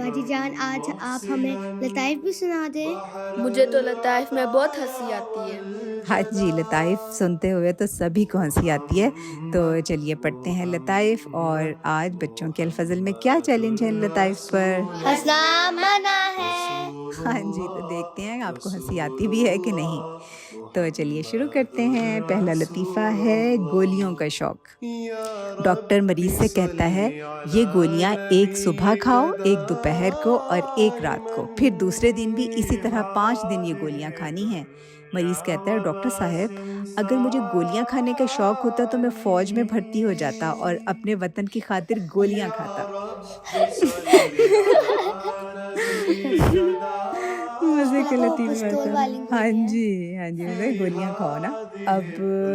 बाजी जान, आज आप हमें लताइफ भी सुना दें। मुझे तो लताइफ में बहुत हंसी आती है। हाँ जी, लताइफ़ सुनते हुए तो सभी को हँसी आती है। तो चलिए पढ़ते हैं लताइफ़। और आज बच्चों के अल-फ़ज़ल में क्या चैलेंज है लताइफ़ पर? हंसना मना है। हाँ जी, तो देखते हैं आपको हँसी आती भी है कि नहीं। तो चलिए शुरू करते हैं। पहला लतीफ़ा है गोलियों का शौक। डॉक्टर मरीज़ से कहता है, ये गोलियाँ एक सुबह खाओ, एक दोपहर को और एक रात को। फिर दूसरे दिन भी इसी तरह 5 दिन ये गोलियाँ खानी हैं। मरीज़ कहता है, डॉक्टर साहब, अगर मुझे गोलियाँ खाने का शौक होता तो मैं फ़ौज में भर्ती हो जाता और अपने वतन की खातिर गोलियाँ खाता। मज़े का वो लतीफ़ा पिस्तौल था। वाली हाँ गोली है। जी, हाँ जी, मतलब गोलियाँ खाओ ना। अब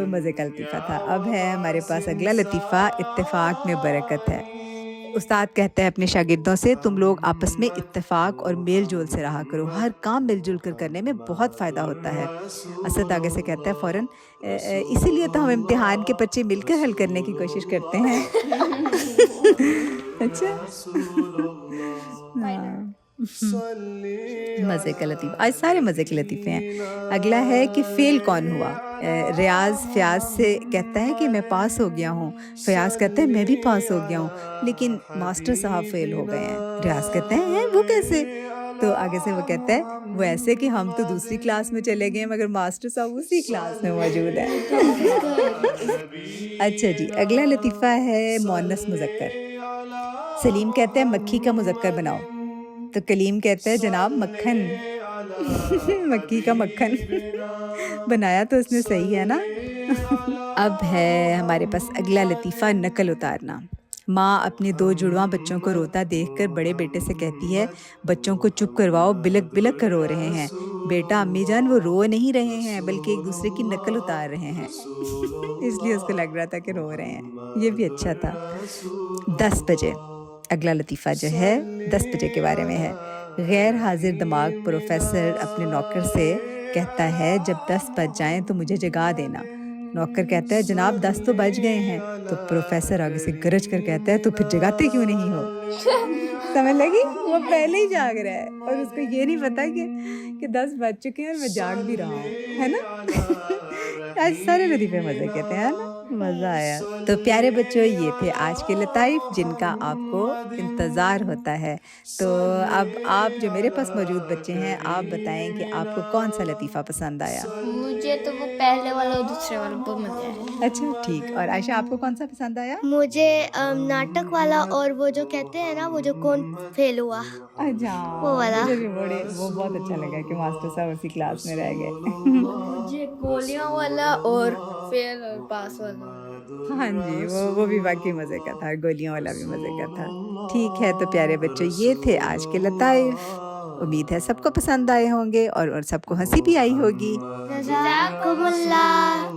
मज़े का लतीफ़ा था। अब है हमारे पास अगला लतीफ़ा, इत्तेफ़ाक में बरकत है। उस्ताद कहता है अपने शागिर्दों से, तुम लोग आपस में इत्तेफ़ाक और मेल-जोल से रहा करो। हर काम मिल-जुल कर करने में बहुत फ़ायदा होता है। असद आगे से कहता है फ़ौरन, इसीलिए तो हम इम्तिहान के पर्चे मिलकर हल करने की कोशिश करते हैं। अच्छा। हाँ। मज़े का लतीफ़ा, आज सारे मज़े के लतीफ़े हैं। अगला है कि फ़ेल कौन हुआ? रियाज़ फ़याज़ से कहता है कि मैं पास हो गया हूँ। फ़याज़ कहता है मैं भी पास हो गया हूँ, लेकिन मास्टर साहब फ़ेल हो गए हैं। रियाज़ कहते हैं वो कैसे? तो आगे से वो कहता है, वो ऐसे कि हम तो दूसरी क्लास में चले गए मगर मास्टर साहब उसी क्लास में मौजूद हैं। अच्छा जी, अगला लतीफ़ा है मुअन्नस मुज़क्कर। सलीम कहता है मक्खी का मुज़क्कर बनाओ। तो कलीम कहता है जनाब मक्खन। मक्खी का मक्खन। बनाया तो उसने सही है ना। अब है हमारे पास अगला लतीफ़ा, नकल उतारना। माँ अपने 2 जुड़वां बच्चों को रोता देखकर बड़े बेटे से कहती है, बच्चों को चुप करवाओ, बिलक बिलक कर रो रहे हैं। बेटा, अम्मी जान वो रो नहीं रहे हैं बल्कि एक दूसरे की नकल उतार रहे हैं। इसलिए उसको लग रहा था कि रो रहे हैं। ये भी अच्छा था। 10 बजे अगला लतीफ़ा जो है 10 बजे के बारे में है। गैर हाज़िर दिमाग प्रोफ़ेसर अपने नौकर से कहता है, जब 10 बज जाएँ तो मुझे जगा देना। नौकर कहता है, जनाब 10 तो बज गए हैं। तो प्रोफ़ेसर आगे से गरज कर कहता है, तो फिर जगाते क्यों नहीं हो? समझ लगी? वो पहले ही जाग रहा है और उसको ये नहीं पता कि 10 बज चुके हैं और मैं जाग भी रहा हूँ, है ना? आज सारे लतीफ़े मज़े के थे, है ना? मज़ा आया। तो प्यारे बच्चों, ये थे आज के लताइफ़ जिनका आपको इंतज़ार होता है। तो अब आप जो मेरे पास मौजूद बच्चे हैं, आप बताएँ कि आपको कौन-सा लतीफ़ा पसंद आया? मुझे तो वो पहले वाला और दूसरे वाला बहुत मजा आया। अच्छा, ठीक। और आयशा, आपको कौन-सा पसंद आया? मुझे नाटक वाला और वो जो कहते हैं ना, वो जो कौन फेल हुआ, अच्छा, वो वाला। मुझे भी वो बहुत अच्छा लगा कि मास्टर साहब उसी क्लास में रह गए। मुझे गोलियां वाला और फेल और पास वाला। हाँ जी, वो भी वाक़ई मज़े का था, गोलियों वाला भी मज़े का था। ठीक है, तो प्यारे बच्चों, ये थे आज के लताइफ़। उम्मीद है सबको पसंद आए होंगे और सबको हँसी भी आई होगी। जज़ाकुमुल्लाह।